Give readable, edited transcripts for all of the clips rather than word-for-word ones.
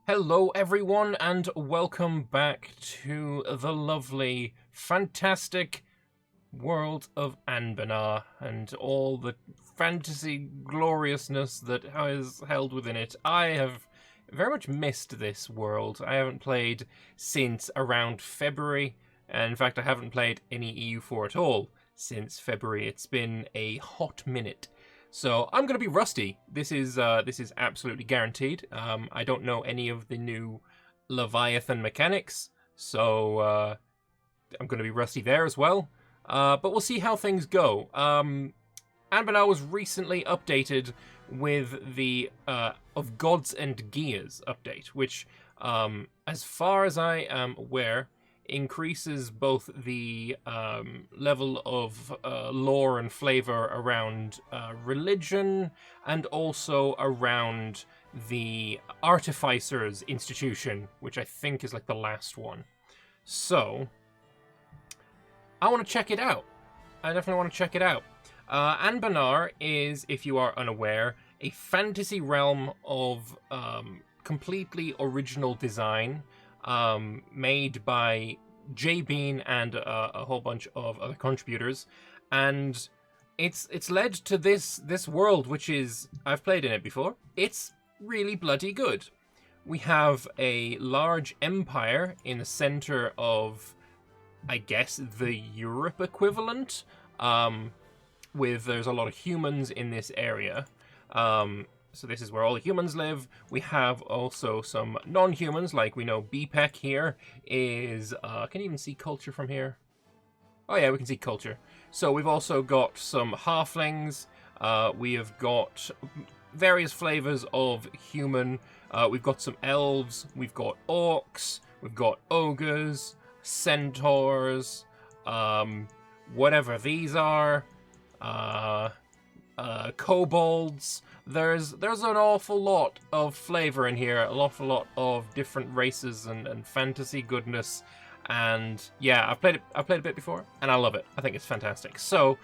Hello everyone and welcome back to the lovely, fantastic world of Anbennar and all the fantasy gloriousness that is held within it. I have very much missed this world. I haven't played since around February, and in fact I haven't played any EU4 at all since February. It's been a hot minute. So I'm going to be rusty. This is absolutely guaranteed. I don't know any of the new Leviathan mechanics, so I'm going to be rusty there as well. But we'll see how things go. Anbennar was recently updated with the of Gods and Gears update, which, as far as I am aware, increases both the level of lore and flavor around religion and also around the Artificers institution, which I think is like the last one. So, I want to check it out. I definitely want to check it out. Anbennar is, if you are unaware, a fantasy realm of completely original design, made by J. Bean and a whole bunch of other contributors, and it's led to this world, which is, I've played in it before. It's really bloody good. We have a large empire in the center of, I guess, the Europe equivalent. There's a lot of humans in this area. So this is where all the humans live. We have also some non-humans, like we know BPEC here is... can you even see culture from here? Oh yeah, we can see culture. So we've also got some halflings. We have got various flavors of human. We've got some elves. We've got orcs. We've got ogres, centaurs, whatever these are. Kobolds. There's an awful lot of flavor in here, an awful lot of different races and fantasy goodness, and yeah, I've played a bit before, and I love it. I think it's fantastic. So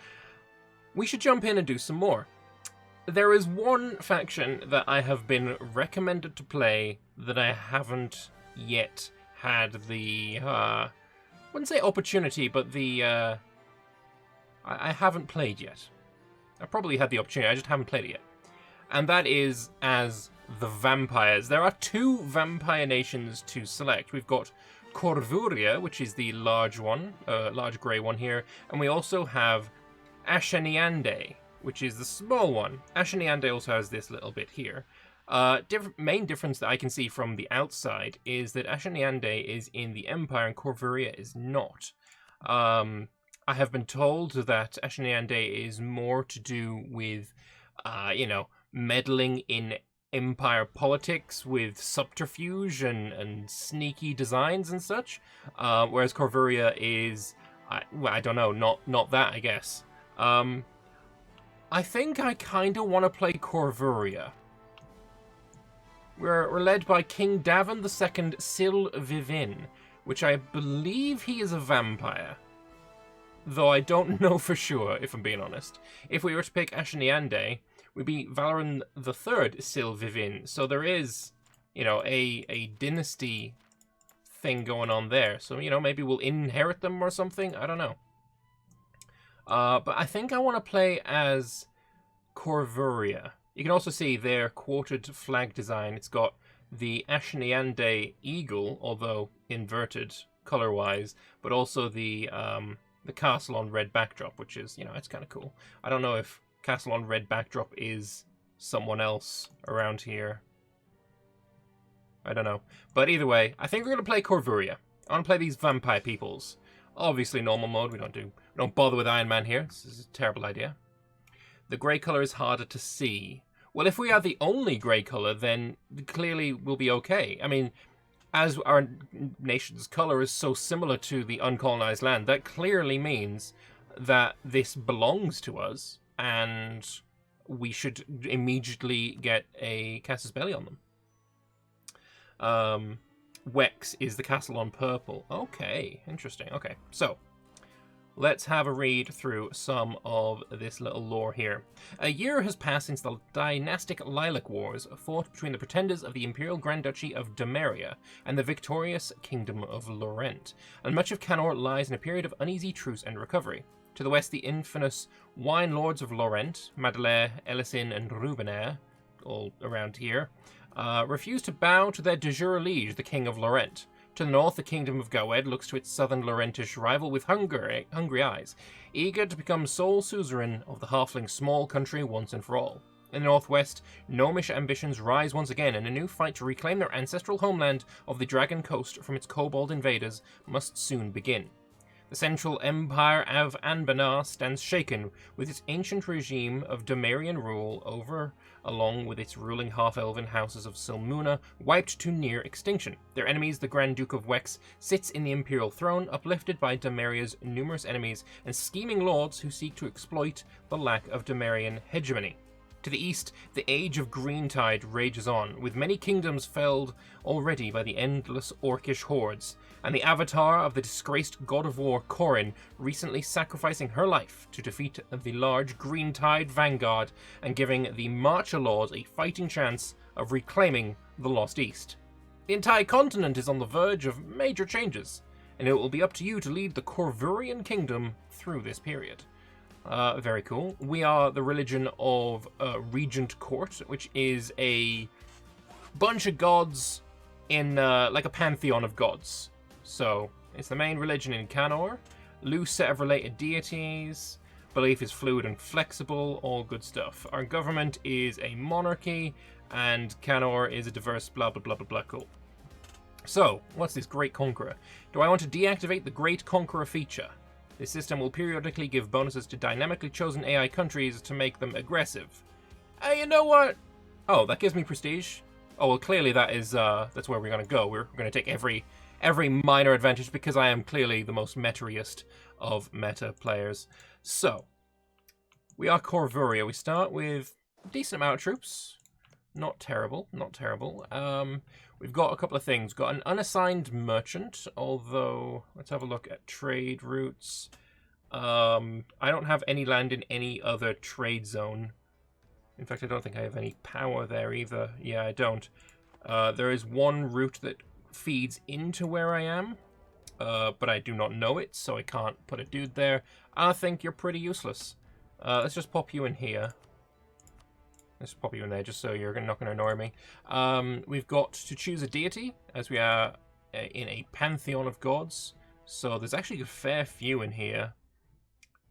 we should jump in and do some more. There is one faction that I have been recommended to play that I haven't yet had the I wouldn't say opportunity, but the I haven't played yet. I probably had the opportunity, I just haven't played it yet. And that is as the vampires. There are two vampire nations to select. We've got Corvuria, which is the large one, large grey one here, and we also have Asheniande, which is the small one. Asheniande also has this little bit here. Main difference that I can see from the outside is that Asheniande is in the Empire and Corvuria is not. I have been told that Asheniande is more to do with, meddling in Empire politics with subterfuge and sneaky designs and such, whereas Corvuria is, I don't know, not that, I guess. I think I kind of want to play Corvuria. We're led by King Davin II Sil Vivin, which I believe he is a vampire. Though I don't know for sure, if I'm being honest. If we were to pick Asheniande, we'd be Valoran III Sil Vivin. So there is, a dynasty thing going on there. So, maybe we'll inherit them or something. I don't know. But I think I want to play as Corvuria. You can also see their quartered flag design. It's got the Asheniande eagle, although inverted color-wise, but also the castle on red backdrop, which is, it's kind of cool. I don't know if castle on red backdrop is someone else around here. I don't know. But either way, I think we're going to play Corvuria. I want to play these vampire peoples. Obviously normal mode, we don't bother with Iron Man here. This is a terrible idea. The grey colour is harder to see. Well, if we are the only grey colour, then clearly we'll be okay. I mean, as our nation's colour is so similar to the uncolonized land, that clearly means that this belongs to us, and we should immediately get a Casus Belli on them. Wex is the castle on purple. Okay, interesting. Okay, so let's have a read through some of this little lore here. A year has passed since the dynastic Lilac Wars fought between the pretenders of the Imperial Grand Duchy of Domeria and the victorious Kingdom of Laurent, and much of Canor lies in a period of uneasy truce and recovery. To the west, the infamous wine lords of Laurent, Madeleine, Elisyn, and Rubenaire, all around here, refuse to bow to their de jure liege, the King of Laurent. To the north, the Kingdom of Gawed looks to its southern Laurentish rival with hungry eyes, eager to become sole suzerain of the halfling small country once and for all. In the northwest, gnomish ambitions rise once again, and a new fight to reclaim their ancestral homeland of the Dragon Coast from its kobold invaders must soon begin. The central empire of Anbennar stands shaken, with its ancient regime of Domerian rule along with its ruling half-elven houses of Silmuna, wiped to near extinction. Their enemies, the Grand Duke of Wex, sits in the imperial throne, uplifted by Domeria's numerous enemies and scheming lords who seek to exploit the lack of Domerian hegemony. To the east, the Age of Greentide rages on, with many kingdoms felled already by the endless orcish hordes, and the avatar of the disgraced god of war Corin recently sacrificing her life to defeat the large Greentide vanguard and giving the Marcher Lords a fighting chance of reclaiming the Lost East. The entire continent is on the verge of major changes, and it will be up to you to lead the Corvurian kingdom through this period. Very cool. We are the religion of Regent Court, which is a bunch of gods in like a pantheon of gods. So it's the main religion in Canor. Loose set of related deities. Belief is fluid and flexible. All good stuff. Our government is a monarchy, and Canor is a diverse blah blah blah blah blah. Cool. So what's this Great Conqueror? Do I want to deactivate the Great Conqueror feature? This system will periodically give bonuses to dynamically chosen AI countries to make them aggressive. Hey, you know what? Oh, that gives me prestige. Oh, well, clearly that's where we're going to go. We're going to take every minor advantage because I am clearly the most meta-iest of meta players. So, we are Corvuria. We start with a decent amount of troops. Not terrible, not terrible. We've got a couple of things. We've got an unassigned merchant, although let's have a look at trade routes. I don't have any land in any other trade zone. In fact, I don't think I have any power there either. Yeah, I don't. There is one route that feeds into where I am, but I do not know it, so I can't put a dude there. I think you're pretty useless. Let's just pop you in here. Let's pop you in there just so you're not going to annoy me. We've got to choose a deity, as we are in a pantheon of gods. So there's actually a fair few in here.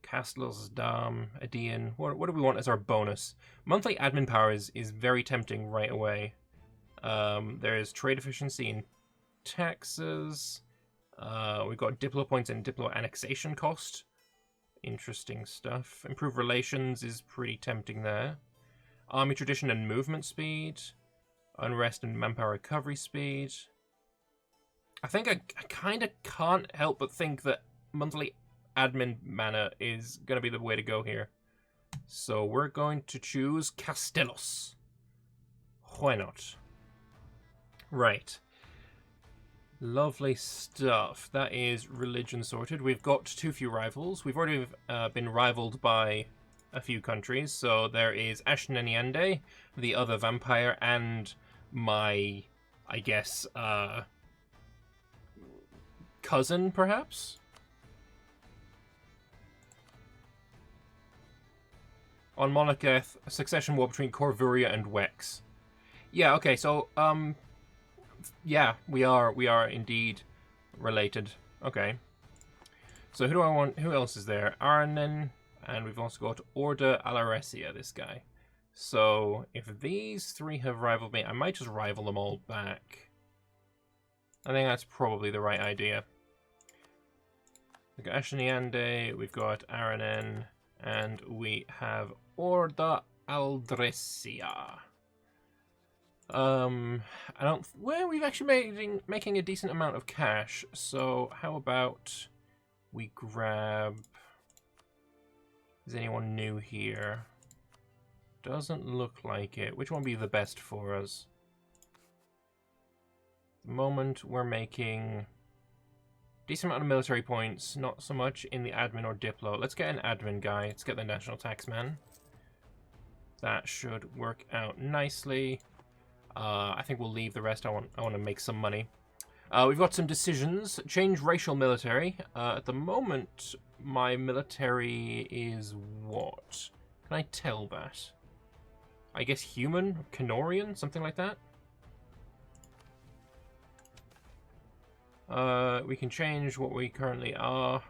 Castles, Dam, Adean. What do we want as our bonus? Monthly admin power is very tempting right away. There's trade efficiency and taxes. We've got Diplo points and Diplo annexation cost. Interesting stuff. Improved relations is pretty tempting there. Army tradition and movement speed. Unrest and manpower recovery speed. I think I kind of can't help but think that monthly admin mana is going to be the way to go here. So we're going to choose Castellos. Why not? Right. Lovely stuff. That is religion sorted. We've got too few rivals. We've already been rivaled by a few countries. So there is Ashneniande, the other vampire, and my, I guess, cousin, perhaps? On Monarcheth, a succession war between Corvuria and Wex. Yeah, okay, so, yeah, we are indeed related. Okay. So who do I want? Who else is there? Arnen, and we've also got Order Alaresia, this guy. So if these three have rivaled me, I might just rival them all back. I think that's probably the right idea. We've got Asheniande, we've got Aranen, and we have Order Aldresia. Well, we've actually making a decent amount of cash, so how about we grab... Is anyone new here? Doesn't look like it. Which one would be the best for us? At the moment, we're making Decent amount of military points, not so much in the admin or diplo. Let's get an admin guy. Let's get the national tax man. That should work out nicely. I think we'll leave the rest. I want to make some money. We've got some decisions. Change racial military. At the moment, my military is what? Can I tell that? I guess human? Canorian? Something like that? We can change what we currently are.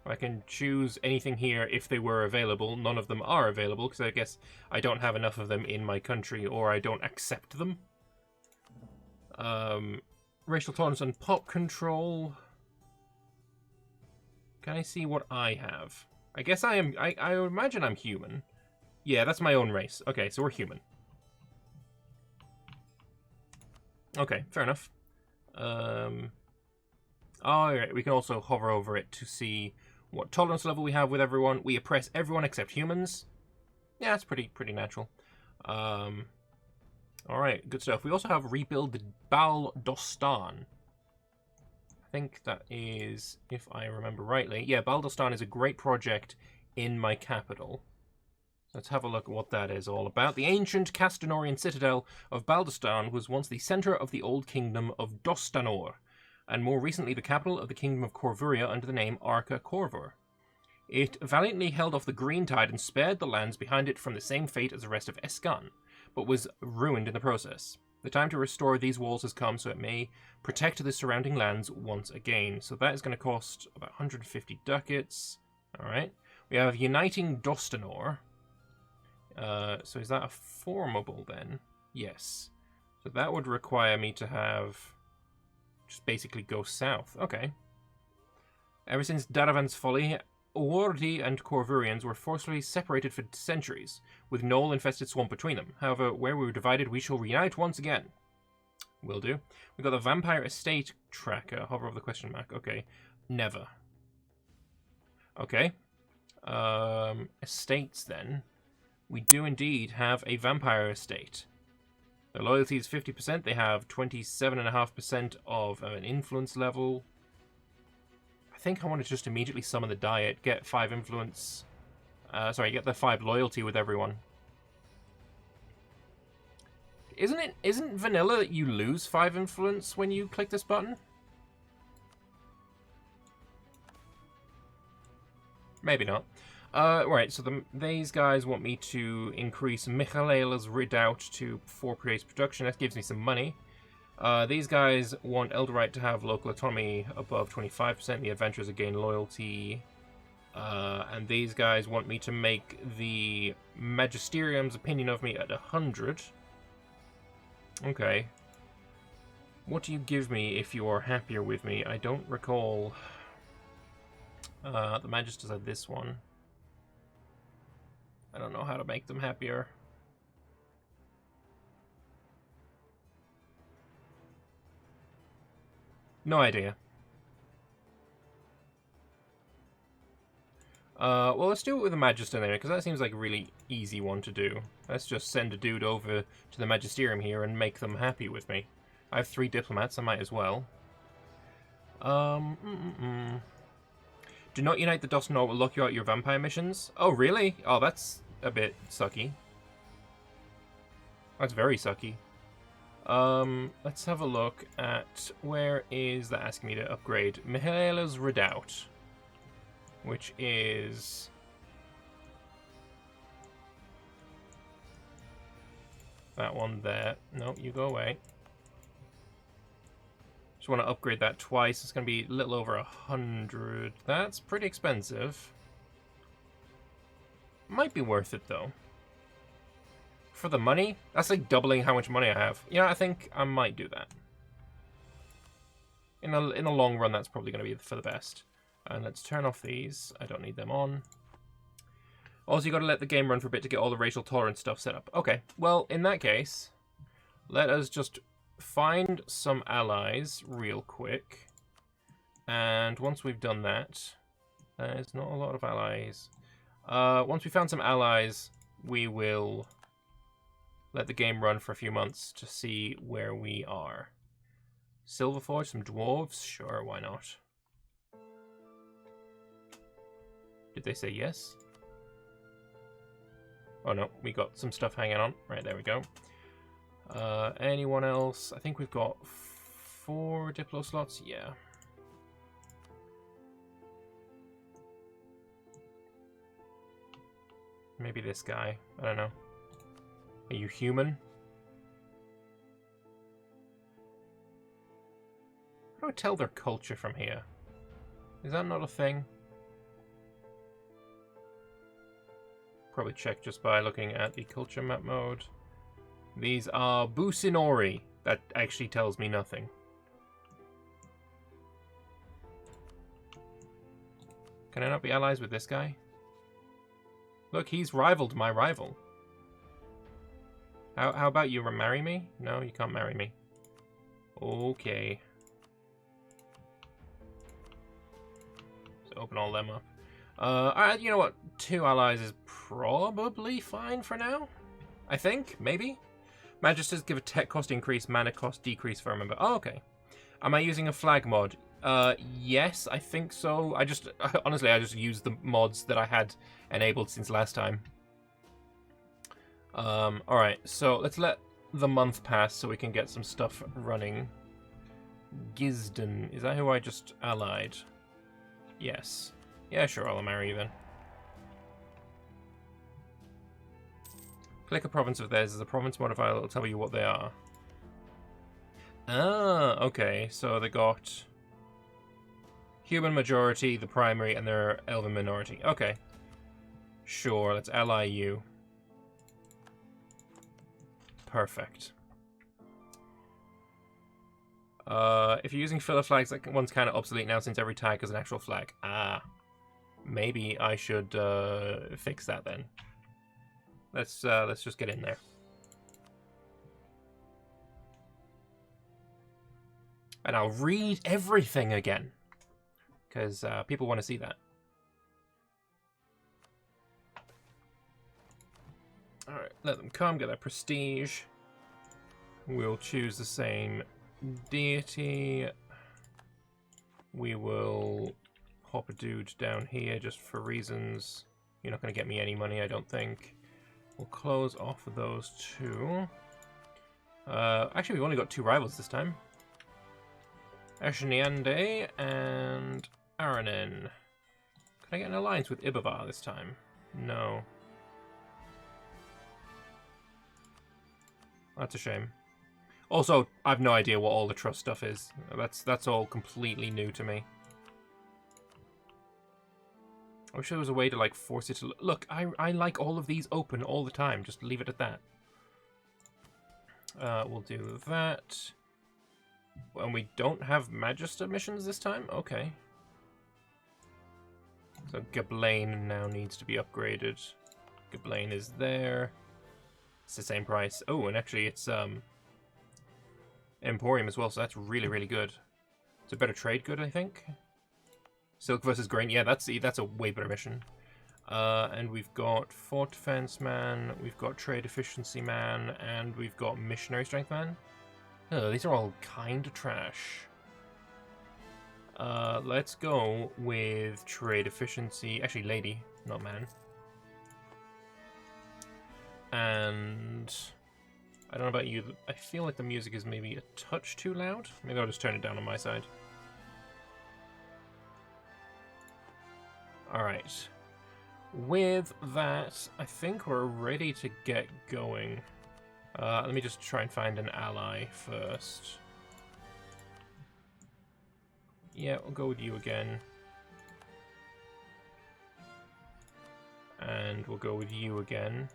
I can choose anything here if they were available. None of them are available because I guess I don't have enough of them in my country or I don't accept them. Racial tolerance and pop control. Can I see what I have? I guess I am. I imagine I'm human. Yeah, that's my own race. Okay, so we're human. Okay, fair enough. Alright, we can also hover over it to see what tolerance level we have with everyone. We oppress everyone except humans. Yeah, that's pretty natural. Alright, good stuff. We also have rebuild the Doston. I think that is, if I remember rightly. Yeah, Doston is a great project in my capital. Let's have a look at what that is all about. The ancient Castanorian citadel of Baldostan was once the centre of the old kingdom of Dostanor, and more recently the capital of the kingdom of Corvuria under the name Arca Corvur. It valiantly held off the green tide and spared the lands behind it from the same fate as the rest of Escan, but was ruined in the process. The time to restore these walls has come, so it may protect the surrounding lands once again. So that is going to cost about 150 ducats. Alright. We have Uniting Dostanor. So is that a formable then? Yes. So that would require me to have... just basically go south. Okay. Ever since Daravan's folly, Ordi and Corvurians were forcefully separated for centuries, with knoll-infested swamp between them. However, where we were divided, we shall reunite once again. Will do. We got the Vampire Estate tracker. Hover over the question mark. Okay. Never. Okay. Estates then. We do indeed have a Vampire Estate. Their loyalty is 50%. They have 27.5% of an influence level. I think I want to just immediately summon the diet, get 5 influence. Get the 5 loyalty with everyone. Isn't vanilla that you lose 5 influence when you click this button? Maybe not. Right, so these guys want me to increase Michaela's Redoubt to 4 per day's production. That gives me some money. These guys want Elderite to have local autonomy above 25%. The adventurers gain loyalty. And these guys want me to make the Magisterium's opinion of me at 100. Okay. What do you give me if you are happier with me? I don't recall. The Magisters had this one. I don't know how to make them happier. No idea. Well, let's do it with the Magister anyway, because that seems like a really easy one to do. Let's just send a dude over to the Magisterium here and make them happy with me. I have 3 diplomats, I might as well. Do not unite the Doston or will lock you out your vampire missions. Oh, really? Oh, that's a bit sucky. That's very sucky. Let's have a look at where is that asking me to upgrade. Mihaela's Redoubt, which is that one there. No, you go away. Just want to upgrade that twice. It's going to be a little over 100. That's pretty expensive. Might be worth it, though. For the money? That's like doubling how much money I have. You know, I think I might do that. In the long run, that's probably going to be for the best. And let's turn off these. I don't need them on. Also, you got to let the game run for a bit to get all the racial tolerance stuff set up. Okay, well, in that case, let us just find some allies real quick. And once we've done that, there's not a lot of allies. Once we found some allies, we will let the game run for a few months to see where we are. Silverforge, some dwarves? Sure, why not? Did they say yes? Oh no, we got some stuff hanging on. Right, there we go. Anyone else? I think we've got 4 Diplo slots. Yeah. Maybe this guy. I don't know. Are you human? How do I tell their culture from here? Is that not a thing? Probably check just by looking at the culture map mode. These are Businori. That actually tells me nothing. Can I not be allies with this guy? Look, he's rivaled my rival. How about you marry me? No, you can't marry me. Okay. So open all them up. Alright, you know what? 2 allies is probably fine for now. I think, maybe. Magisters give a tech cost increase, mana cost decrease for a member. Oh, okay. Am I using a flag mod? Yes, I think so. Honestly, I just used the mods that I had enabled since last time. Alright, so let's let the month pass so we can get some stuff running. Gisden, is that who I just allied? Yes. Yeah, sure, I'll marry you then. Click a province of theirs as a province modifier that will tell you what they are. Ah, okay, so they got human majority, the primary, and their elven minority. Okay. Sure, let's ally you. Perfect. If you're using filler flags, that one's kind of obsolete now since every tag is an actual flag. Ah. Maybe I should fix that then. Let's just get in there. And I'll read everything again. Because people want to see that. Alright, let them come, get their prestige. We'll choose the same deity. We will pop a dude down here just for reasons. You're not going to get me any money, I don't think. We'll close off of those 2. Actually, we've only got 2 rivals this time. Ashniande and Aranen. Can I get an alliance with Ibavar this time? No. That's a shame. Also, I've no idea what all the trust stuff is. That's all completely new to me. I wish there was a way to like force it to look. I like all of these open all the time. Just leave it at that. We'll do that. And we don't have Magister missions this time? Okay. So Gablain now needs to be upgraded. Gablain is there. It's the same price. Oh, and actually it's Emporium as well, so that's really, really good. It's a better trade good, I think. Silk versus Grain. Yeah, that's a way better mission. And we've got Fort Defense Man, we've got Trade Efficiency Man, and we've got Missionary Strength Man. Oh, these are all kind of trash. Let's go with Trade Efficiency. Actually, Lady, not Man. And I don't know about you, I feel like the music is maybe a touch too loud. Maybe I'll just turn it down on my side. Alright. With that, I think we're ready to get going. Let me just try and find an ally first. Yeah, we'll go with you again. And we'll go with you again.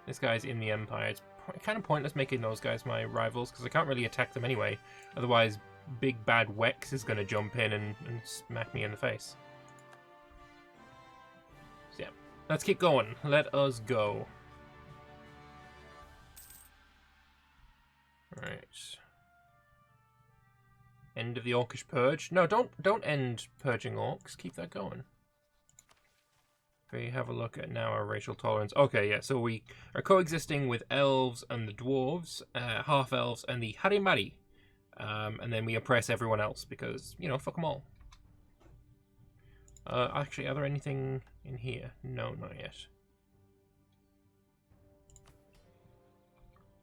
This guy's in the Empire. It's kind of pointless making those guys my rivals, because I can't really attack them anyway. Otherwise, big bad Wex is going to jump in and smack me in the face. So yeah, let's keep going. Let us go. Right. End of the Orcish Purge. No, don't end purging orcs. Keep that going. we have a look at now our racial tolerance. Okay, yeah, so we are coexisting with elves and the dwarves, half-elves and the harimari. And then we oppress everyone else because, you know, fuck them all. Actually, are there anything in here? No, not yet.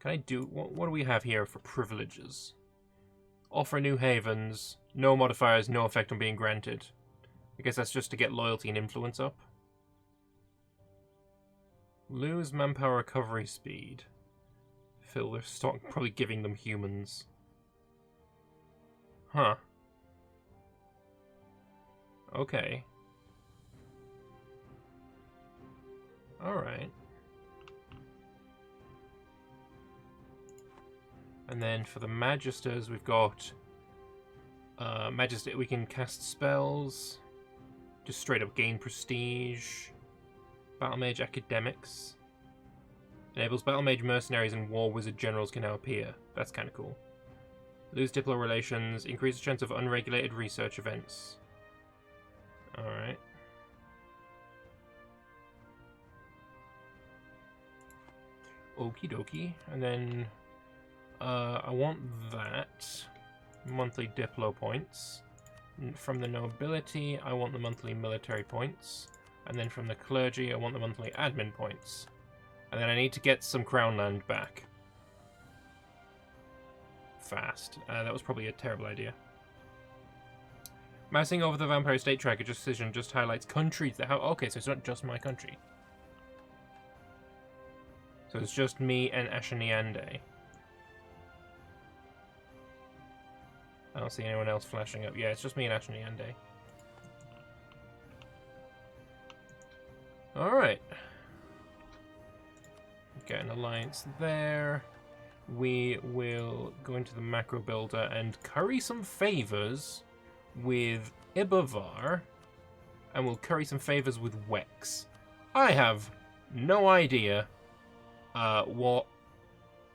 Can I do... What do we have here for privileges? Offer new havens. No modifiers, no effect on being granted. I guess that's just to get loyalty and influence up. Lose manpower recovery speed. Fill their stock, probably giving them humans. Huh. Okay. Alright. And then for the Magisters, we've got... Magister, we can cast spells. Just straight up gain prestige. Battle Mage Academics. Enables Battle Mage mercenaries and War Wizard generals can now appear. That's kind of cool. Lose Diplo relations. Increase the chance of unregulated research events. Alright. Okie dokie. And then... I want that. Monthly Diplo points. From the nobility, I want the monthly military points. And then from the clergy, I want the monthly admin points. And then I need to get some crown land back. Fast. That was probably a terrible idea. Mousing over the Vampire State Tracker decision just highlights countries that have... Okay, so it's not just my country. So it's just me and Ashaniande. I don't see anyone else flashing up. Yeah, it's just me and Ashaniande. Alright. Get an alliance there. We will go into the macro builder and curry some favors with Ibavar. And we'll curry some favors with Wex. I have no idea what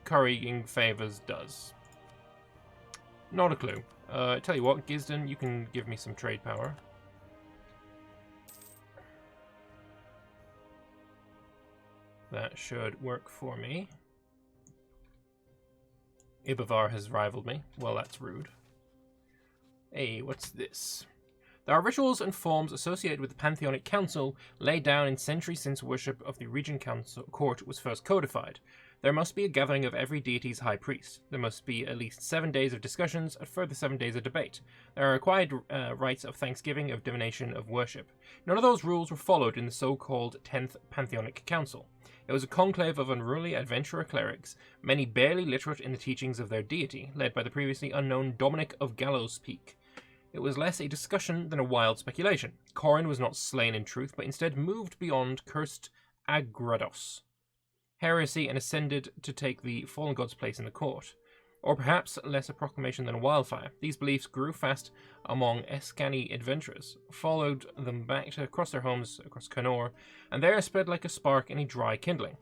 currying favors does. Not a clue. Tell you what, Gisden, you can give me some trade power. That should work for me. Ibavar has rivaled me. Well, that's rude. Hey, what's this? There are rituals and forms associated with the Pantheonic Council laid down in centuries since worship of the Regent Council Court was first codified. There must be a gathering of every deity's high priest. There must be at least 7 days of discussions, a further 7 days of debate. There are required rites of thanksgiving, of divination, of worship. None of those rules were followed in the so-called 10th Pantheonic Council. It was a conclave of unruly adventurer clerics, many barely literate in the teachings of their deity, led by the previously unknown Dominic of Gallows Peak. It was less a discussion than a wild speculation. Corin was not slain in truth, but instead moved beyond cursed Agrados heresy and ascended to take the fallen god's place in the court. Or perhaps less a proclamation than a wildfire. These beliefs grew fast among Eskani adventurers, followed them back across their homes across Canor, and there spread like a spark in a dry kindling.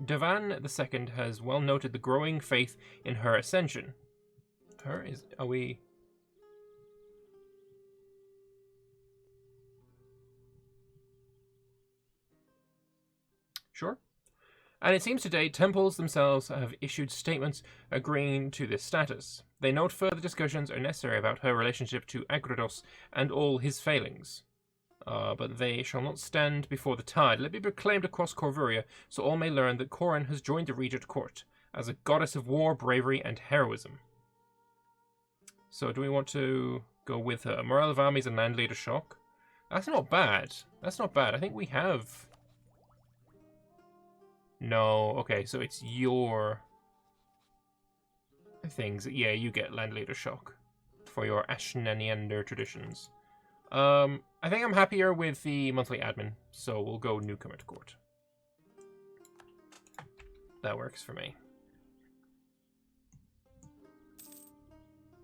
Devan II has well noted the growing faith in her ascension. Are we... Sure. And it seems today temples themselves have issued statements agreeing to this status. They note further discussions are necessary about her relationship to Agrados and all his failings. But they shall not stand before the tide. Let it be proclaimed across Corvuria, so all may learn that Corin has joined the Regent Court as a goddess of war, bravery, and heroism. So do we want to go with her? Morale of armies and land leader shock? That's not bad. That's not bad. I think we have... No, okay, so it's your things. Yeah, you get land leader shock for your Ashnaniander traditions. I think I'm happier with the monthly admin, so we'll go newcomer to court. That works for me.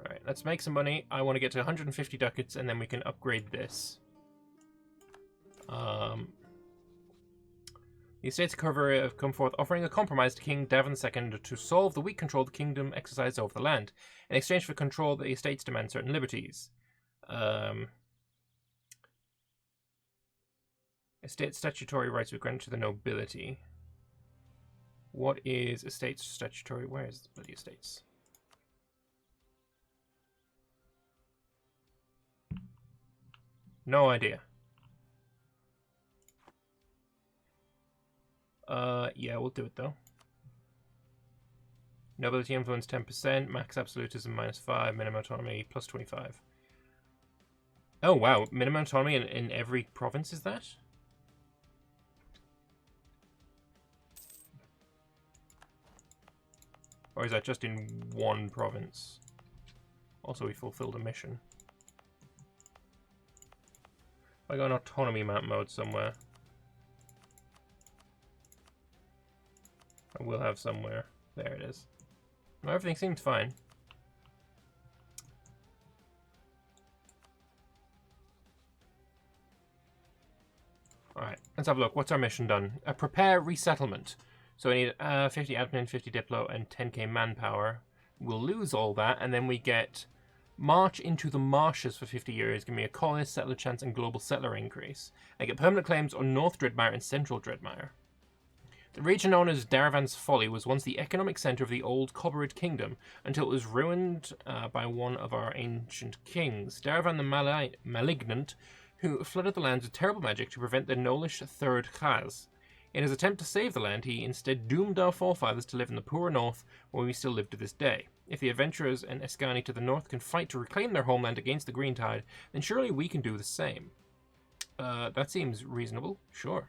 Alright, let's make some money. I want to get to 150 ducats, and then we can upgrade this. The estates of Corvuria have come forth offering a compromise to King Davin II to solve the weak control the kingdom exercised over the land. In exchange for control, the estates demand certain liberties. Estate statutory rights were granted to the nobility. What is estate statutory? Where is the bloody estates? No idea. Yeah, we'll do it though. Nobility influence 10%, max absolutism -5, minimum autonomy +25. Oh wow, minimum autonomy in every province is that? Or is that just in one province? Also, we fulfilled a mission. I got an autonomy map mode somewhere. I will have somewhere. There it is. Well, everything seemed fine. Alright, let's have a look. What's our mission done? Prepare resettlement. So we need 50 admin, 50 diplo, and 10k manpower. We'll lose all that, and then we get march into the marshes for 50 years. Give me a colonist, settler chance, and global settler increase. I get permanent claims on North Dreadmire and Central Dreadmire. The region known as Daravan's Folly was once the economic centre of the old Corvurian kingdom until it was ruined by one of our ancient kings, Daravan the Malignant, who flooded the lands with terrible magic to prevent the Nolish Third Khaz. In his attempt to save the land, he instead doomed our forefathers to live in the poorer north, where we still live to this day. If the adventurers and Eskani to the north can fight to reclaim their homeland against the Green Tide, then surely we can do the same. That seems reasonable. Sure.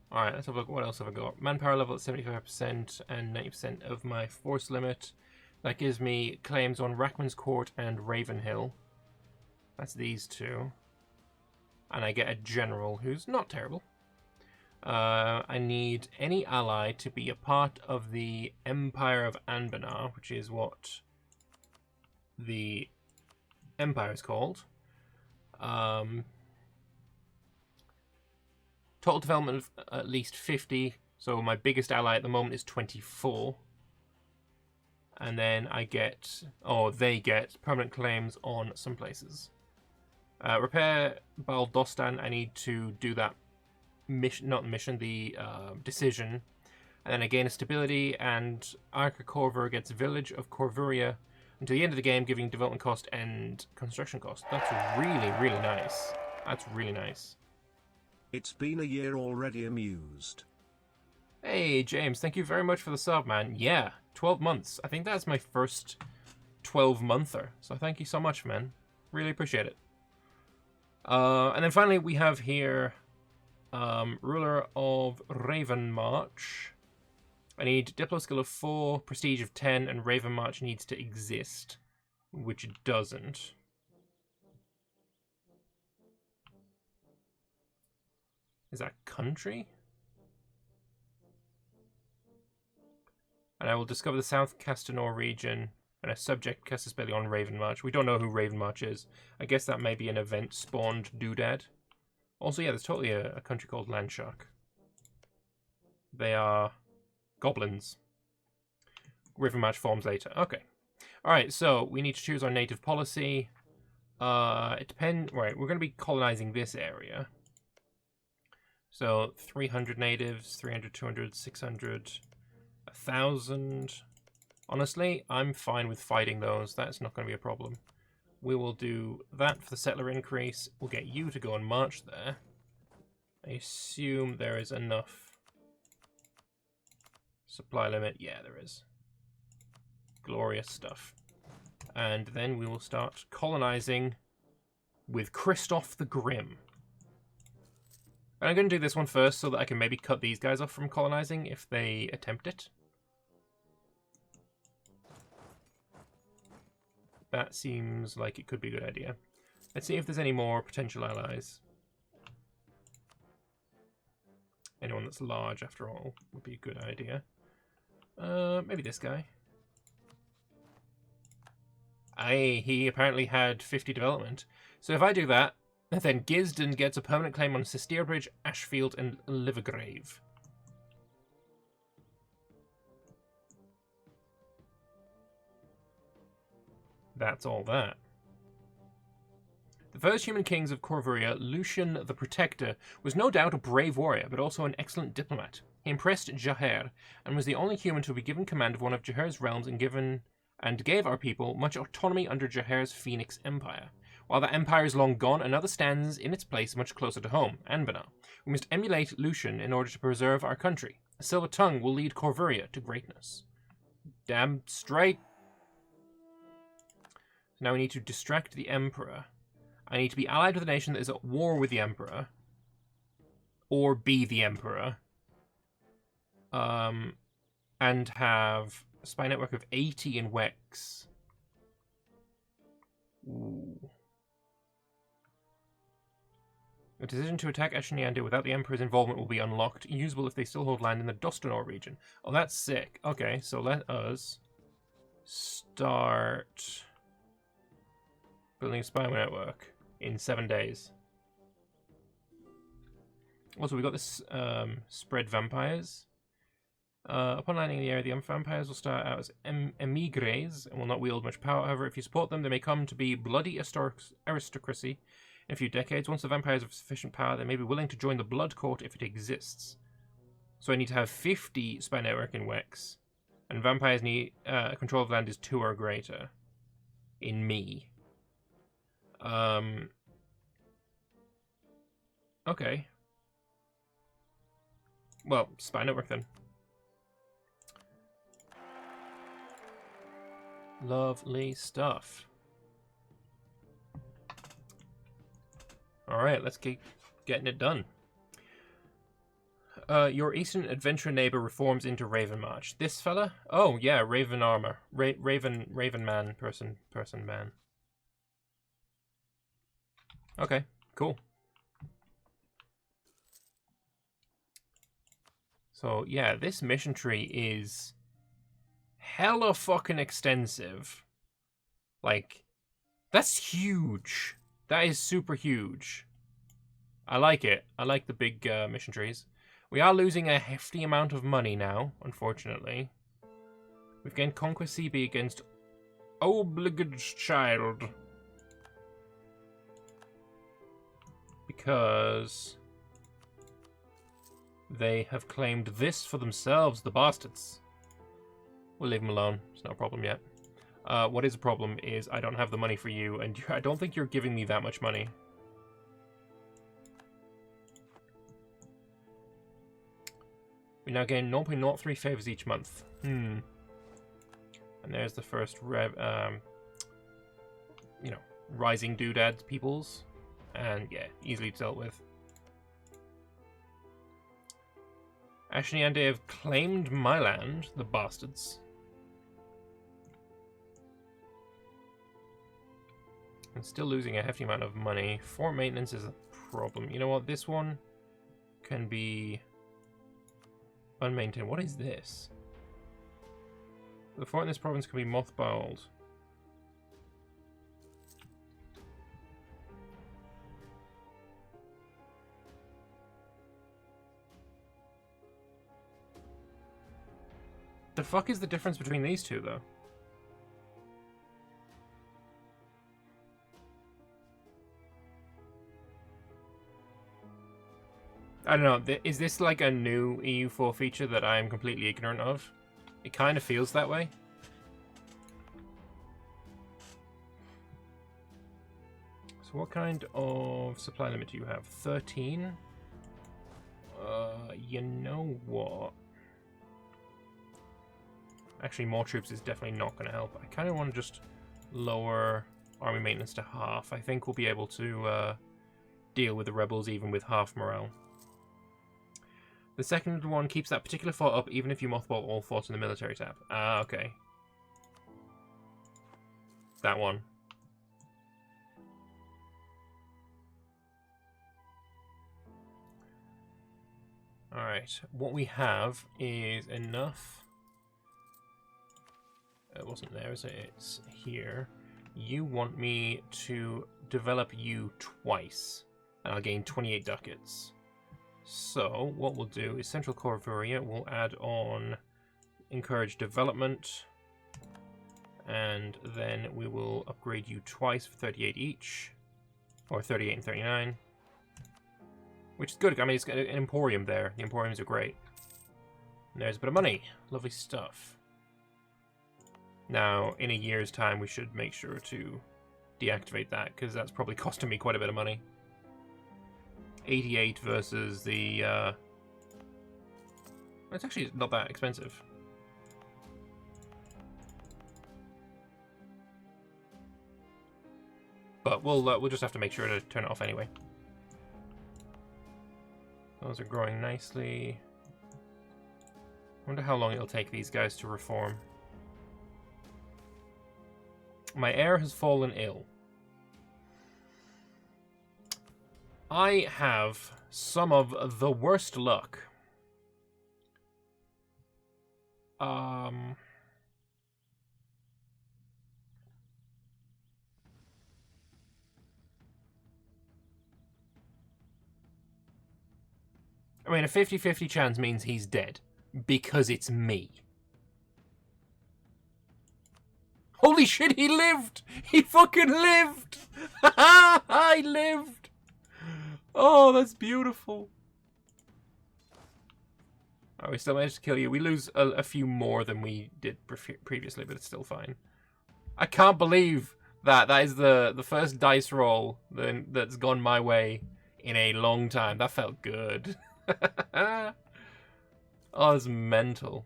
Alright, let's have a look. What else have I got? Manpower level at 75% and 90% of my force limit. That gives me claims on Rackman's Court and Ravenhill. That's these two. And I get a general who's not terrible. I need any ally to be a part of the Empire of Anbennar, which is what the Empire is called. Total development of at least 50. So my biggest ally at the moment is 24. And then I get, or they get, permanent claims on some places. Repair Doston, I need to do that mission, not the mission, the decision. And then I gain a stability, and Arca Corvur gets Village of Corvuria until the end of the game, giving development cost and construction cost. That's really, really nice. That's really nice. It's been a year already, amused. Hey, James, thank you very much for the sub, man. Yeah, 12 months. I think that's my first 12-monther. So thank you so much, man. Really appreciate it. And then finally, we have here Ruler of Raven March. I need Diplo skill of 4, Prestige of 10, and Raven March needs to exist, which it doesn't. Is that country? And I will discover the South Castanor region, and a subject casts a spell on Raven March. We don't know who Raven March is. I guess that may be an event-spawned doodad. Also, yeah, there's totally a country called Landshark. They are goblins. Raven March forms later. Okay. Alright, so we need to choose our native policy. It depends. Right, we're going to be colonizing this area. So 300 natives, 300, 200, 600, 1,000. Honestly, I'm fine with fighting those. That's not going to be a problem. We will do that for the settler increase. We'll get you to go and march there. I assume there is enough supply limit. Yeah, there is. Glorious stuff. And then we will start colonizing with Christoph the Grim. I'm going to do this one first so that I can maybe cut these guys off from colonizing if they attempt it. That seems like it could be a good idea. Let's see if there's any more potential allies. Anyone that's large, after all, would be a good idea. Maybe this guy. Aye, he apparently had 50 development. So if I do that, then Gisden gets a permanent claim on Sisterbridge, Ashfield, and Livergrave. That's all that. The first human kings of Corvuria, Lucian the Protector, was no doubt a brave warrior, but also an excellent diplomat. He impressed Jaher, and was the only human to be given command of one of Jaher's realms and gave our people much autonomy under Jaher's Phoenix Empire. While that empire is long gone, another stands in its place much closer to home, Anbennar. We must emulate Lucian in order to preserve our country. A silver tongue will lead Corvuria to greatness. Damn straight. Now we need to distract the Emperor. I need to be allied with a nation that is at war with the Emperor. Or be the Emperor. And have a spy network of 80 in Wex. Ooh. A decision to attack Ashniande without the Emperor's involvement will be unlocked, usable if they still hold land in the Doston region. Oh, that's sick. Okay, so let us start building a spy network in 7 days. Also, we got this spread vampires. Upon landing in the area, the vampires will start out as emigres and will not wield much power. However, if you support them, they may come to be bloody aristocracy. In a few decades, once the vampires have sufficient power, they may be willing to join the Blood Court if it exists. So I need to have 50 spy network in Wex, and vampires need control of land is 2 or greater. In me. Okay. Well, spy network then. Lovely stuff. Alright, let's keep getting it done. Your eastern adventurer neighbor reforms into Raven March. This fella? Oh, yeah, Raven armor. Raven man, person man. Okay, cool. So, yeah, this mission tree is hella fucking extensive. Like, that's huge. That is super huge. I like it. I like the big mission trees. We are losing a hefty amount of money now, unfortunately. We've gained Conquest CB against Obliged Child. Because they have claimed this for themselves, the bastards. We'll leave them alone. It's not a problem yet. What is a problem is I don't have the money for you, and I don't think you're giving me that much money. We now gain 0.03 favors each month. And there's the first rising doodad peoples. And yeah, easily dealt with. Ashniande have claimed my land, the bastards. I'm still losing a hefty amount of money. Fort maintenance is a problem. You know what? This one can be unmaintained. What is this? The fort in this province can be mothballed. The fuck is the difference between these two, though? I don't know. Is this like a new EU4 feature that I am completely ignorant of? It kind of feels that way. So what kind of supply limit do you have? 13? You know what? Actually, more troops is definitely not going to help. I kind of want to just lower army maintenance to half. I think we'll be able to deal with the rebels even with half morale. The second one keeps that particular fort up even if you mothball all forts in the military tab. Ah, okay. That one. Alright, what we have is enough. It wasn't there, is it? It's here. You want me to develop you twice, and I'll gain 28 ducats. So, what we'll do is Central Corvuria will add on Encourage Development, and then we will upgrade you twice for 38 each. Or 38 and 39. Which is good. I mean, it's got an emporium there. The emporiums are great. And there's a bit of money. Lovely stuff. Now, in a year's time, we should make sure to deactivate that, because that's probably costing me quite a bit of money. 88 versus the... It's actually not that expensive. But we'll just have to make sure to turn it off anyway. Those are growing nicely. I wonder how long it'll take these guys to reform. My heir has fallen ill. I have some of the worst luck. I mean, a 50-50 chance means he's dead. Because it's me. Holy shit, he lived! He fucking lived! I lived! Oh, that's beautiful. Oh, we still managed to kill you. We lose a few more than we did previously, but it's still fine. I can't believe that is the first dice roll that's gone my way in a long time. That felt good. Oh, it's mental.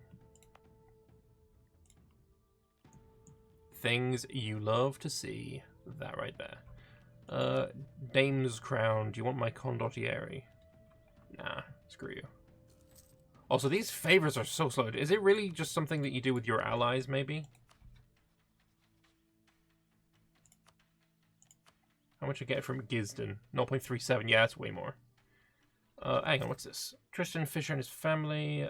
Things you love to see. That right there. Dame's Crown. Do you want my condottieri? Nah, screw you. Also, these favors are so slow. Is it really just something that you do with your allies, maybe? How much I get from Gisden? 0.37. Yeah, that's way more. Hang on, what's this? Tristan Fisher and his family.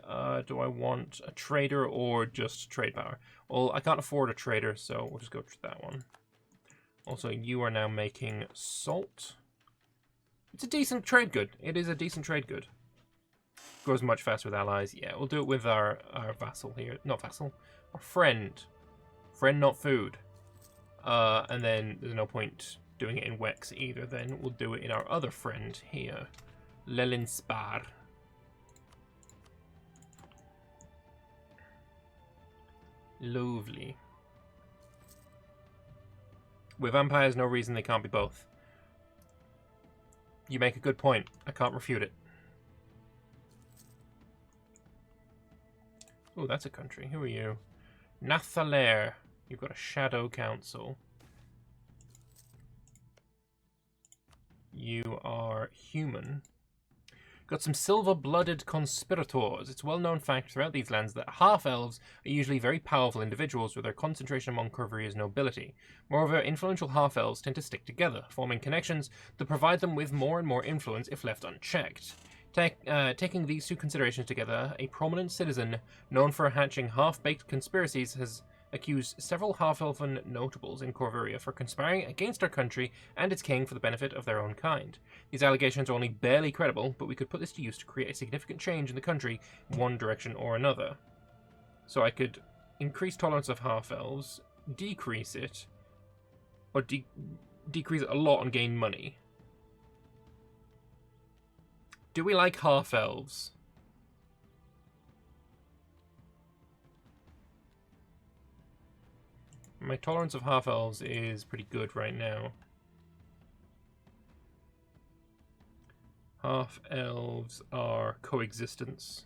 Do I want a trader or just trade power? Well, I can't afford a trader, so we'll just go for that one. Also, you are now making salt. It's a decent trade good. It is a decent trade good. Goes much faster with allies. Yeah, we'll do it with our vassal here. Not vassal. Our friend. Friend, not food. And then there's no point doing it in Wex either. Then we'll do it in our other friend here. Lelinspar. Lovely. With vampires, no reason they can't be both. You make a good point. I can't refute it. Oh, that's a country. Who are you? Nathalair. You've got a shadow council. You are human. Got some silver-blooded conspirators. It's a well-known fact throughout these lands that half-elves are usually very powerful individuals with their concentration among Corvuria's nobility. Moreover, influential half-elves tend to stick together, forming connections that provide them with more and more influence if left unchecked. Taking these two considerations together, a prominent citizen known for hatching half-baked conspiracies has accused several half-elven notables in Corvuria for conspiring against our country and its king for the benefit of their own kind. These allegations are only barely credible, but we could put this to use to create a significant change in the country in one direction or another. So I could increase tolerance of half-elves, decrease it, or decrease it a lot and gain money. Do we like half-elves? My tolerance of half-elves is pretty good right now. Half-elves are coexistence.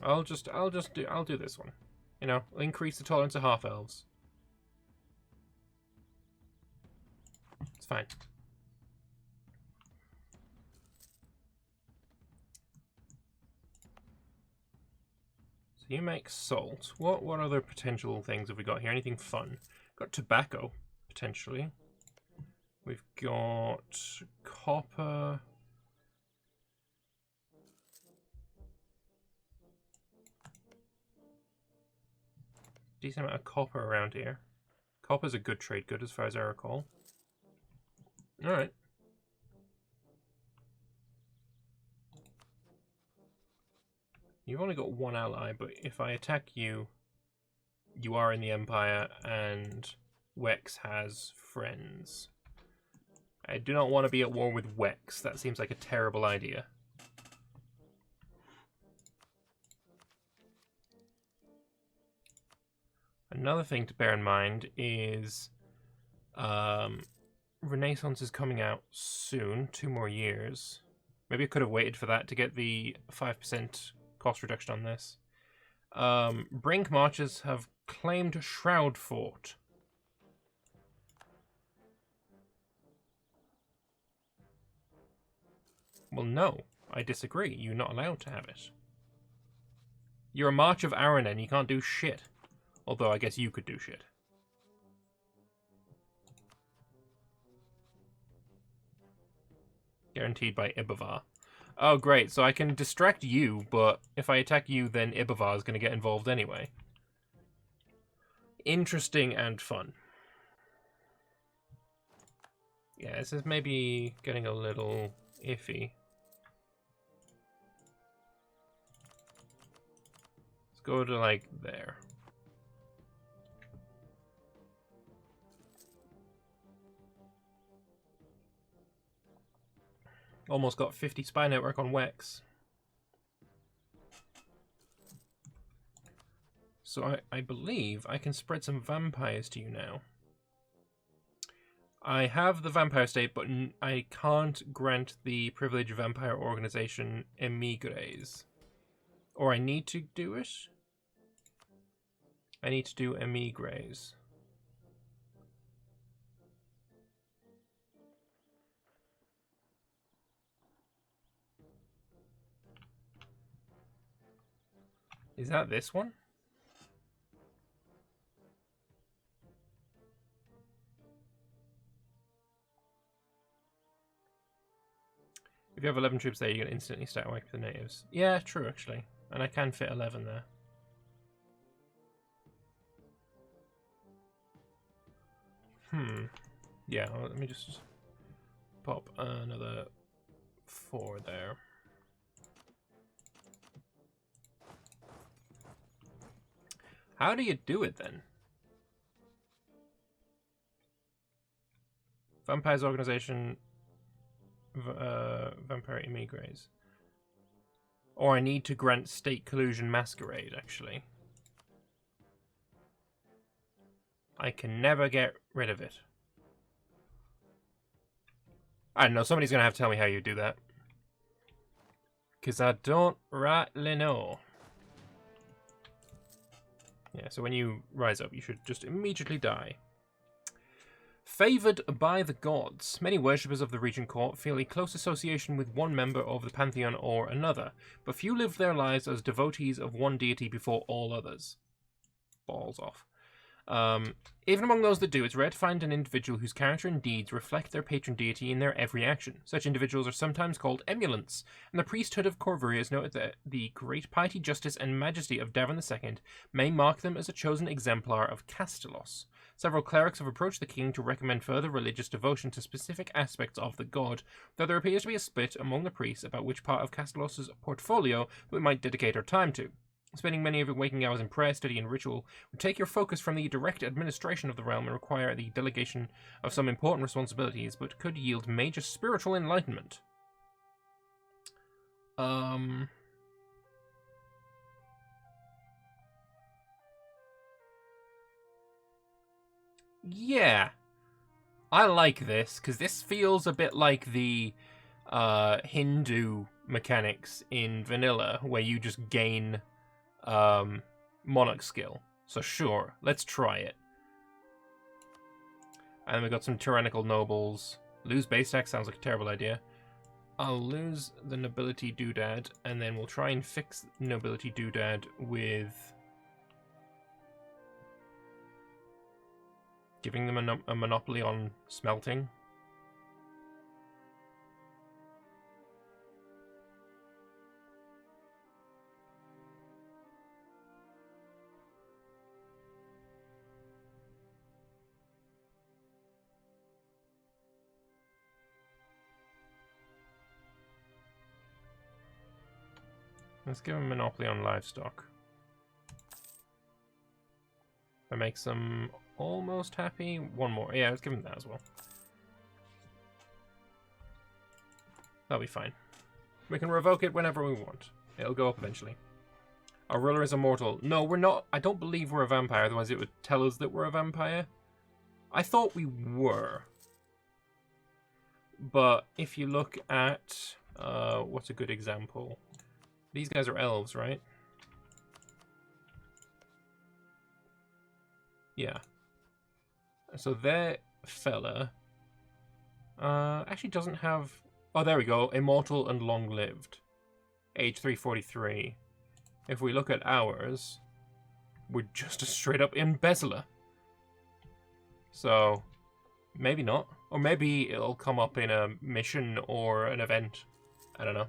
I'll do this one. You know, increase the tolerance of half-elves. It's fine. So you make salt. What other potential things have we got here? Anything fun? Got tobacco, potentially. We've got copper. Decent amount of copper around here. Copper's a good trade good as far as I recall. Alright. You've only got one ally, but if I attack you, You are in the Empire, and Wex has friends. I do not want to be at war with Wex. That seems like a terrible idea. Another thing to bear in mind is Renaissance is coming out soon, 2 more years. Maybe I could have waited for that to get the 5% cost reduction on this. Brink Marchers have claimed Shroud Fort. Well, no, I disagree. You're not allowed to have it. You're a March of Aranen, you can't do shit. Although I guess you could do shit. Guaranteed by Ibavar. Oh, great. So I can distract you, but if I attack you, then Ibavar is going to get involved anyway. Interesting and fun. Yeah, this is maybe getting a little iffy. Let's go to, like, there. Almost got 50 spy network on Wex. So I believe I can spread some vampires to you now. I have the vampire state, but I can't grant the privilege of vampire organization emigres. Or I need to do it? I need to do emigres. Is that this one? If you have 11 troops there, you can instantly stack wipe the natives. Yeah, true, actually. And I can fit 11 there. Yeah, well, let me just pop another 4 there. How do you do it then? Vampires organization, vampire emigres. Or I need to grant state collusion masquerade, actually. I can never get rid of it. I don't know, somebody's going to have to tell me how you do that. Because I don't rightly know. Yeah, so when you rise up, you should just immediately die. Favoured by the gods. Many worshippers of the Regent Court feel a close association with one member of the pantheon or another, but few live their lives as devotees of one deity before all others. Balls off. Even among those that do, it's rare to find an individual whose character and deeds reflect their patron deity in their every action. Such individuals are sometimes called emulants, and the priesthood of Corvuria has noted that the great piety, justice, and majesty of Davin II may mark them as a chosen exemplar of Castellos. Several clerics have approached the king to recommend further religious devotion to specific aspects of the god, though there appears to be a split among the priests about which part of Castellos' portfolio we might dedicate our time to. Spending many of your waking hours in prayer, study, and ritual would take your focus from the direct administration of the realm and require the delegation of some important responsibilities, but could yield major spiritual enlightenment. Yeah. I like this, because this feels a bit like the Hindu mechanics in vanilla, where you just gain monarch skill. So sure, let's try it. And we got some tyrannical nobles. Lose base tax sounds like a terrible idea. I'll lose the nobility doodad, and then we'll try and fix nobility doodad with giving them a monopoly on smelting. Let's give them a monopoly on livestock. That makes them almost happy. One more. Yeah, let's give them that as well. That'll be fine. We can revoke it whenever we want. It'll go up eventually. Our ruler is immortal. No, we're not. I don't believe we're a vampire, otherwise it would tell us that we're a vampire. I thought we were. But if you look at... what's a good example? These guys are elves, right? Yeah. So their fella... actually doesn't have... Oh, there we go. Immortal and long-lived. Age 343. If we look at ours, we're just a straight-up embezzler. So, maybe not. Or maybe it'll come up in a mission or an event. I don't know.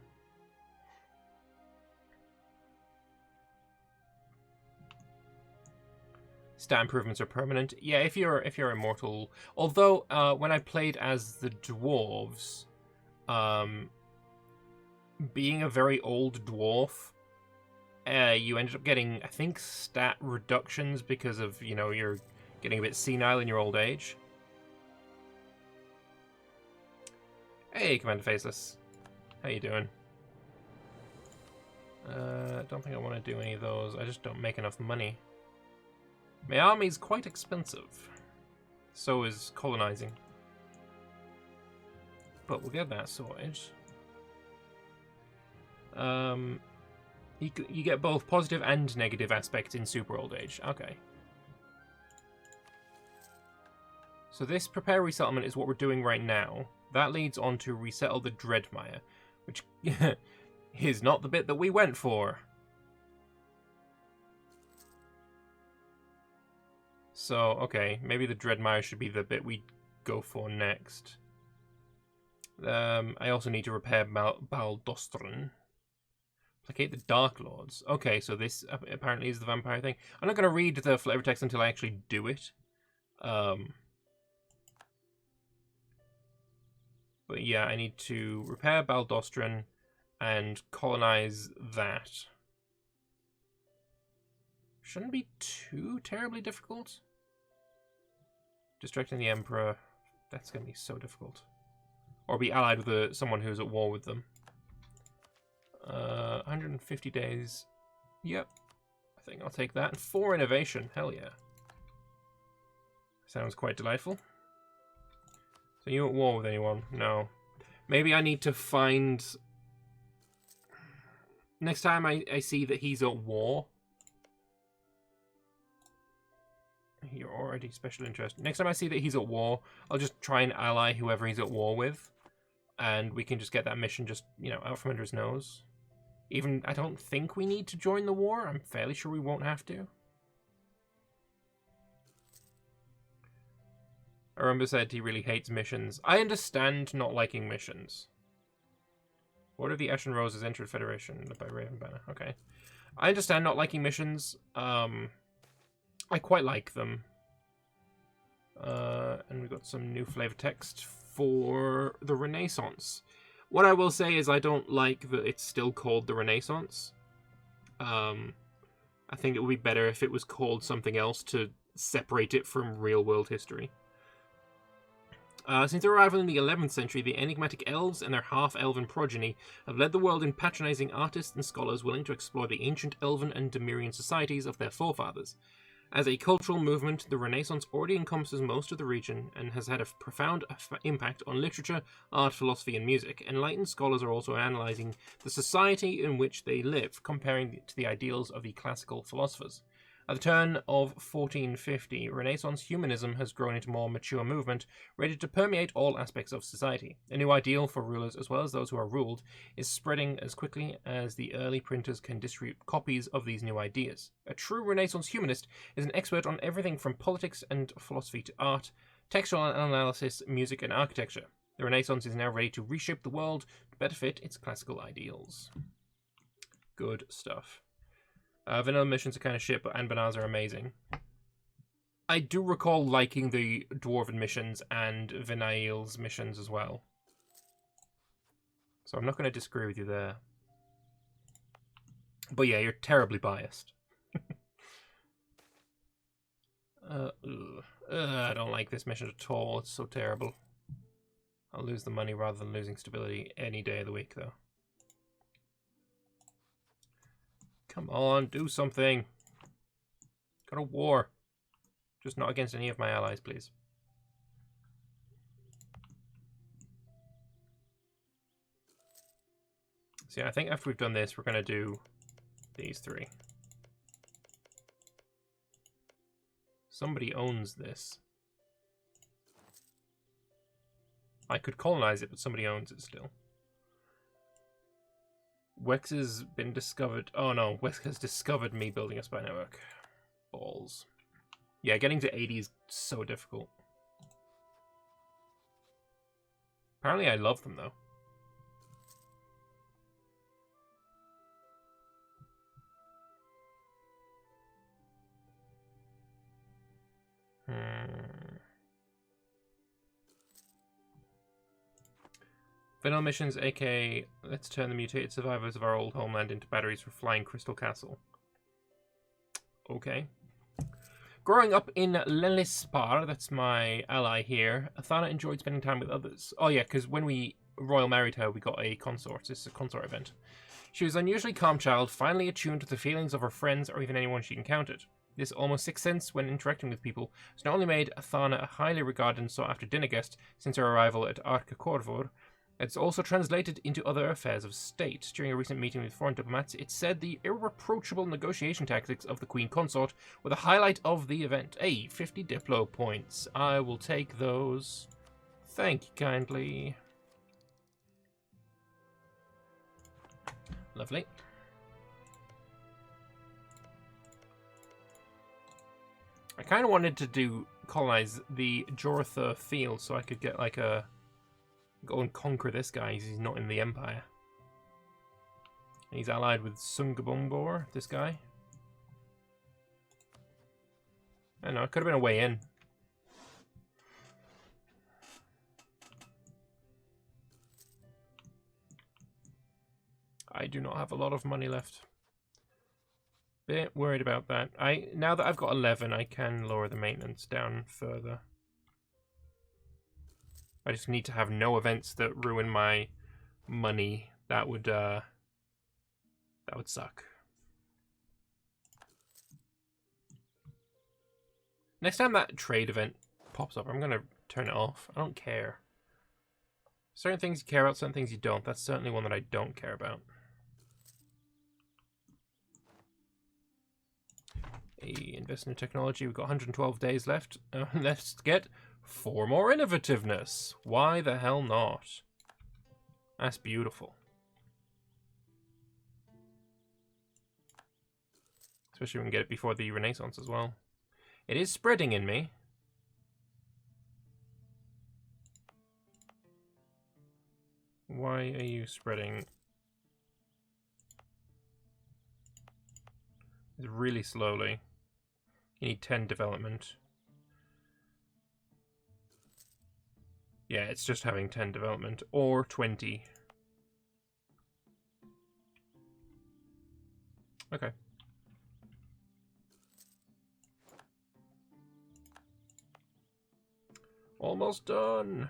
Stat improvements are permanent. Yeah, if you're immortal. Although, when I played as the Dwarves, being a very old dwarf, you ended up getting, I think, stat reductions because of, you know, you're getting a bit senile in your old age. Hey, Commander Faceless. How you doing? Don't think I want to do any of those. I just don't make enough money. My army's quite expensive. So is colonizing. But we'll get that sorted. You get both positive and negative aspects in super old age. Okay. So this prepare resettlement is what we're doing right now. That leads on to resettle the Dreadmire, which is not the bit that we went for. So, okay, maybe the Dreadmire should be the bit we go for next. I also need to repair Doston. Placate the Dark Lords. Okay, so this apparently is the vampire thing. I'm not going to read the flavor text until I actually do it. But yeah, I need to repair Baldostron and colonize that. Shouldn't be too terribly difficult. Distracting the Emperor. That's going to be so difficult. Or be allied with someone who's at war with them. 150 days. Yep. I think I'll take that. And 4 innovation. Hell yeah. Sounds quite delightful. So you at war with anyone? No. Maybe I need to find... Next time I see that he's at war... You're already special interest. Next time I see that he's at war, I'll just try and ally whoever he's at war with. And we can just get that mission just, you know, out from under his nose. Even, I don't think we need to join the war. I'm fairly sure we won't have to. Arumba said he really hates missions. I understand not liking missions. Order of the Ashen Roses entered Federation by Ravenbanner. Okay. I understand not liking missions. I quite like them. And we've got some new flavor text for the Renaissance. What I will say is I don't like that it's still called the Renaissance. I think it would be better if it was called something else to separate it from real-world history. Since their arrival in the 11th century, the enigmatic elves and their half-elven progeny have led the world in patronizing artists and scholars willing to explore the ancient elven and Demirian societies of their forefathers. As a cultural movement, the Renaissance already encompasses most of the region and has had a profound impact on literature, art, philosophy, and music. Enlightened scholars are also analyzing the society in which they live, comparing to the ideals of the classical philosophers. At the turn of 1450, Renaissance humanism has grown into a more mature movement, ready to permeate all aspects of society. A new ideal for rulers, as well as those who are ruled, is spreading as quickly as the early printers can distribute copies of these new ideas. A true Renaissance humanist is an expert on everything from politics and philosophy to art, textual analysis, music, and architecture. The Renaissance is now ready to reshape the world to better fit its classical ideals. Good stuff. Vanilla missions are kind of shit, but Anbennars are amazing. I do recall liking the Dwarven missions and Vinail's missions as well. So I'm not going to disagree with you there. But yeah, you're terribly biased. I don't like this mission at all. It's so terrible. I'll lose the money rather than losing stability any day of the week, though. Come on, do something. Got a war. Just not against any of my allies, please. So yeah, I think after we've done this, we're going to do these three. Somebody owns this. I could colonize it, but somebody owns it still. Wex has been discovered. Oh no, Wex has discovered me building a spy network. Balls. Yeah, getting to 80 is so difficult. Apparently I love them though. Vanilla missions, aka let's turn the mutated survivors of our old homeland into batteries for Flying Crystal Castle. Okay. Growing up in Lelispar, that's my ally here, Athana enjoyed spending time with others. Oh yeah, because when we royal married her, we got a consort. It's a consort event. She was an unusually calm child, finely attuned to the feelings of her friends or even anyone she encountered. This almost sixth sense when interacting with people has not only made Athana a highly regarded and sought-after dinner guest since her arrival at Arca Corvur, it's also translated into other affairs of state. During a recent meeting with foreign diplomats, it said the irreproachable negotiation tactics of the Queen Consort were the highlight of the event. Hey, 50 Diplo points. I will take those. Thank you kindly. Lovely. I kind of wanted to colonize the Jortha field so I could get like a... go and conquer this guy. He's not in the Empire. He's allied with Sungabumbor, this guy. I don't know, it could have been a way in. I do not have a lot of money left. Bit worried about that. Now that I've got 11, I can lower the maintenance down further. I just need to have no events that ruin my money. That would suck. Next time that trade event pops up, I'm gonna turn it off. I don't care. Certain things you care about, certain things you don't. That's certainly one that I don't care about. Invest in technology. We've got 112 days left. Let's get 4 more innovativeness. Why the hell not? That's beautiful. Especially when we can get it before the Renaissance as well. It is spreading in me. Why are you spreading? It's really slowly. You need 10 development. Yeah, it's just having 10 development, or 20. Okay. Almost done.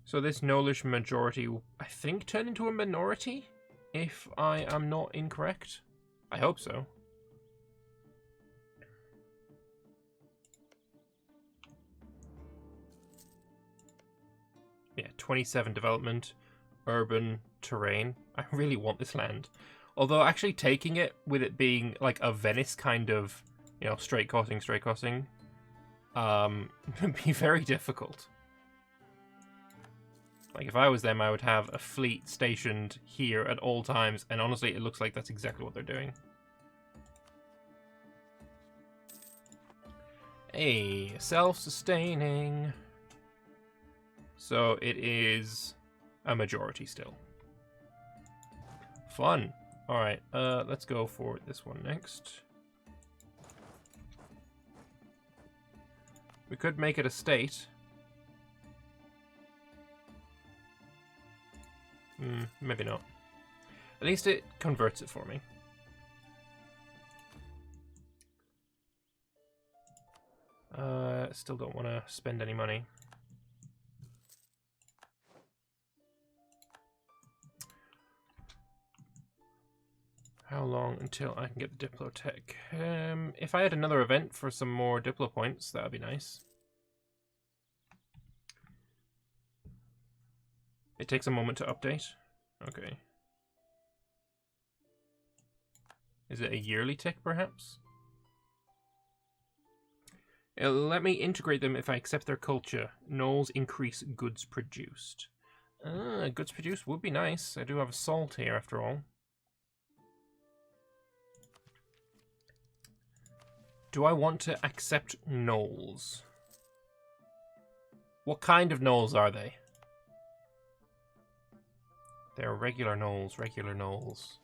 So this Knowledge majority will, I think, turn into a minority, if I am not incorrect. I hope so. Yeah, 27 development, urban terrain. I really want this land. Although actually taking it with it being like a Venice kind of, you know, straight crossing, would be very difficult. Like if I was them, I would have a fleet stationed here at all times, and honestly, it looks like that's exactly what they're doing. Hey, self-sustaining. So it is a majority still. Fun. Alright, let's go for this one next. We could make it a state. Maybe not. At least it converts it for me. still don't want to spend any money. How long until I can get the Diplotech? If I had another event for some more Diplo points, that would be nice. It takes a moment to update. Okay. Is it a yearly tick, perhaps? It'll let me integrate them if I accept their culture. Gnolls increase goods produced. Goods produced would be nice. I do have a salt here, after all. Do I want to accept gnolls? What kind of gnolls are they? They're regular gnolls, regular gnolls.